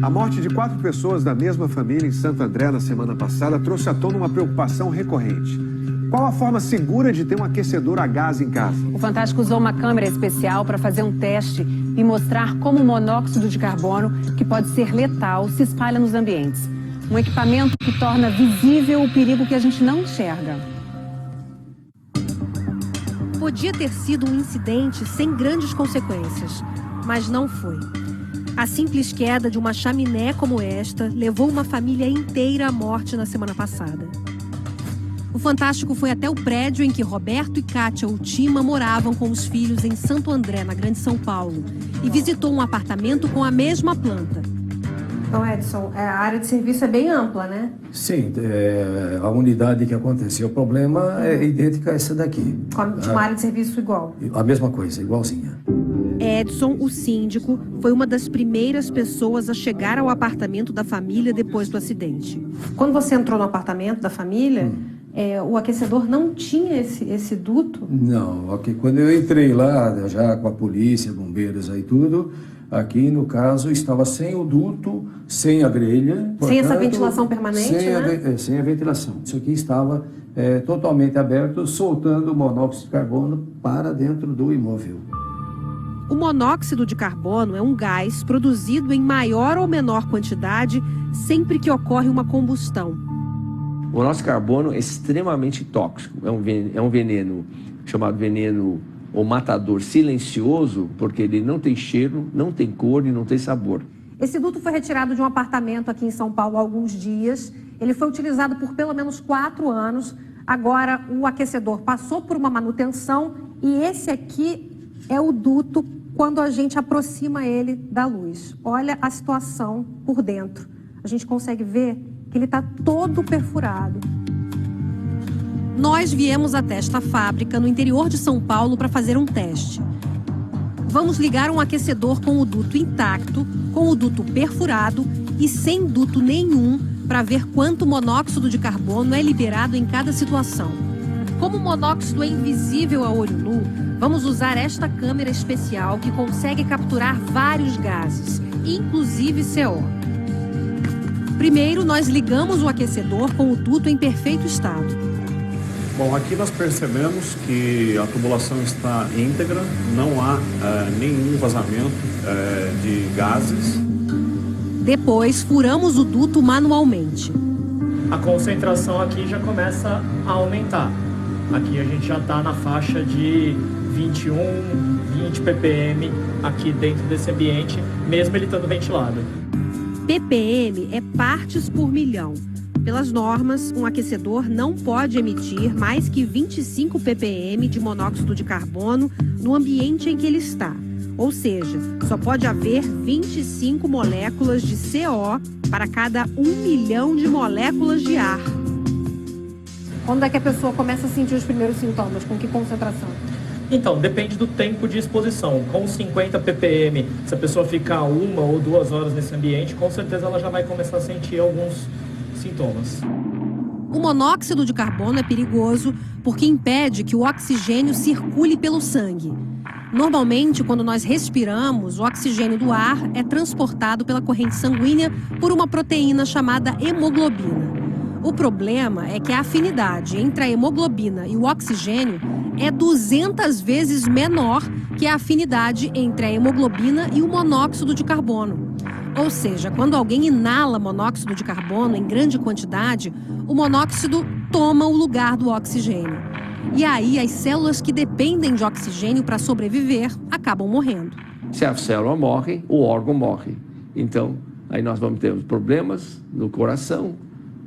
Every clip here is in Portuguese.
A morte de 4 pessoas da mesma família em Santo André na semana passada trouxe à tona uma preocupação recorrente. Qual a forma segura de ter um aquecedor a gás em casa? O Fantástico usou uma câmera especial para fazer um teste e mostrar como o monóxido de carbono, que pode ser letal, se espalha nos ambientes. Um equipamento que torna visível o perigo que a gente não enxerga. Podia ter sido um incidente sem grandes consequências, mas não foi. A simples queda de uma chaminé como esta levou uma família inteira à morte na semana passada. O Fantástico foi até o prédio em que Roberto e Kátia Ultima moravam com os filhos em Santo André, na Grande São Paulo, e visitou um apartamento com a mesma planta. Então, Edson, a área de serviço é bem ampla, né? Sim, a unidade que aconteceu o problema é idêntica a essa daqui. Com uma área de serviço igual? A mesma coisa, igualzinha. Edson, o síndico, foi uma das primeiras pessoas a chegar ao apartamento da família depois do acidente. Quando você entrou no apartamento da família, o aquecedor não tinha esse duto? Não, aqui, quando eu entrei lá, já com a polícia, bombeiros aí tudo, aqui no caso estava sem o duto, sem a grelha. Sem portanto, essa ventilação permanente, sem a ventilação. Isso aqui estava totalmente aberto, soltando o monóxido de carbono para dentro do imóvel. O monóxido de carbono é um gás produzido em maior ou menor quantidade sempre que ocorre uma combustão. O monóxido de carbono é extremamente tóxico. É um veneno chamado veneno ou matador silencioso, porque ele não tem cheiro, não tem cor e não tem sabor. Esse duto foi retirado de um apartamento aqui em São Paulo há alguns dias. Ele foi utilizado por pelo menos 4 anos. Agora o aquecedor passou por uma manutenção e esse aqui é o duto quando a gente aproxima ele da luz. Olha a situação por dentro. A gente consegue ver que ele está todo perfurado. Nós viemos até esta fábrica no interior de São Paulo para fazer um teste. Vamos ligar um aquecedor com o duto intacto, com o duto perfurado e sem duto nenhum para ver quanto monóxido de carbono é liberado em cada situação. Como o monóxido é invisível a olho nu, vamos usar esta câmera especial que consegue capturar vários gases, inclusive CO. Primeiro, nós ligamos o aquecedor com o duto em perfeito estado. Bom, aqui nós percebemos que a tubulação está íntegra, não há nenhum vazamento de gases. Depois, furamos o duto manualmente. A concentração aqui já começa a aumentar. Aqui a gente já está na faixa de 21, 20 ppm aqui dentro desse ambiente, mesmo ele estando ventilado. ppm é partes por milhão. Pelas normas, um aquecedor não pode emitir mais que 25 ppm de monóxido de carbono no ambiente em que ele está. Ou seja, só pode haver 25 moléculas de CO para cada 1 milhão de moléculas de ar. Quando é que a pessoa começa a sentir os primeiros sintomas? Com que concentração? Então, depende do tempo de exposição. Com 50 ppm, se a pessoa ficar 1 ou 2 horas nesse ambiente, com certeza ela já vai começar a sentir alguns sintomas. O monóxido de carbono é perigoso porque impede que o oxigênio circule pelo sangue. Normalmente, quando nós respiramos, o oxigênio do ar é transportado pela corrente sanguínea por uma proteína chamada hemoglobina. O problema é que a afinidade entre a hemoglobina e o oxigênio é 200 vezes menor que a afinidade entre a hemoglobina e o monóxido de carbono. Ou seja, quando alguém inala monóxido de carbono em grande quantidade, o monóxido toma o lugar do oxigênio. E aí as células que dependem de oxigênio para sobreviver acabam morrendo. Se a célula morre, o órgão morre. Então, aí nós vamos ter problemas no coração,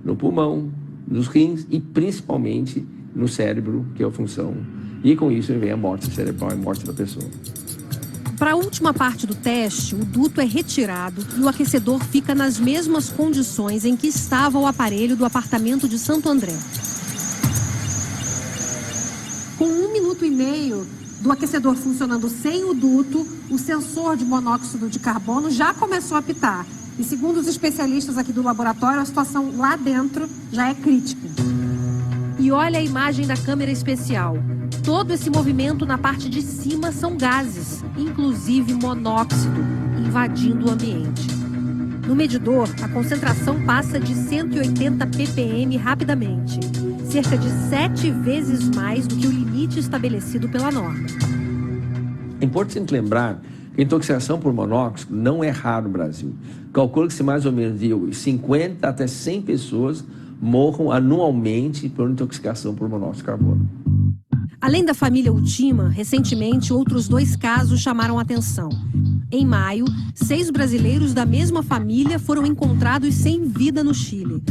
no pulmão, nos rins e principalmente no cérebro, que é a função. E com isso vem a morte cerebral e a morte da pessoa. Para a última parte do teste, o duto é retirado e o aquecedor fica nas mesmas condições em que estava o aparelho do apartamento de Santo André. Com 1 minuto e meio do aquecedor funcionando sem o duto, o sensor de monóxido de carbono já começou a apitar. E segundo os especialistas aqui do laboratório, a situação lá dentro já é crítica. E olha a imagem da câmera especial. Todo esse movimento na parte de cima são gases, inclusive monóxido, invadindo o ambiente. No medidor, a concentração passa de 180 ppm rapidamente, cerca de 7 vezes mais do que o limite estabelecido pela norma. É importante lembrar que a intoxicação por monóxido não é raro no Brasil. Calcula-se mais ou menos de 50 até 100 pessoas morram anualmente por intoxicação por monóxido de carbono. Além da família Ultima, recentemente outros 2 casos chamaram a atenção. Em maio, 6 brasileiros da mesma família foram encontrados sem vida no Chile.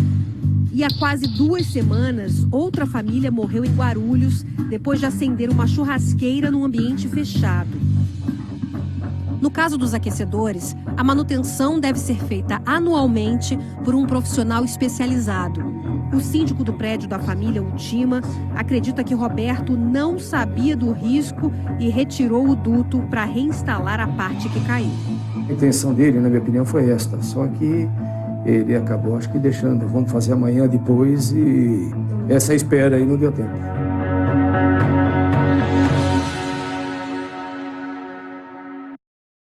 E há quase 2 semanas, outra família morreu em Guarulhos depois de acender uma churrasqueira num ambiente fechado. No caso dos aquecedores, a manutenção deve ser feita anualmente por um profissional especializado. O síndico do prédio da família Ultima acredita que Roberto não sabia do risco e retirou o duto para reinstalar a parte que caiu. A intenção dele, na minha opinião, foi esta, só que ele acabou, acho que deixando, vamos fazer amanhã depois, e essa espera aí não deu tempo.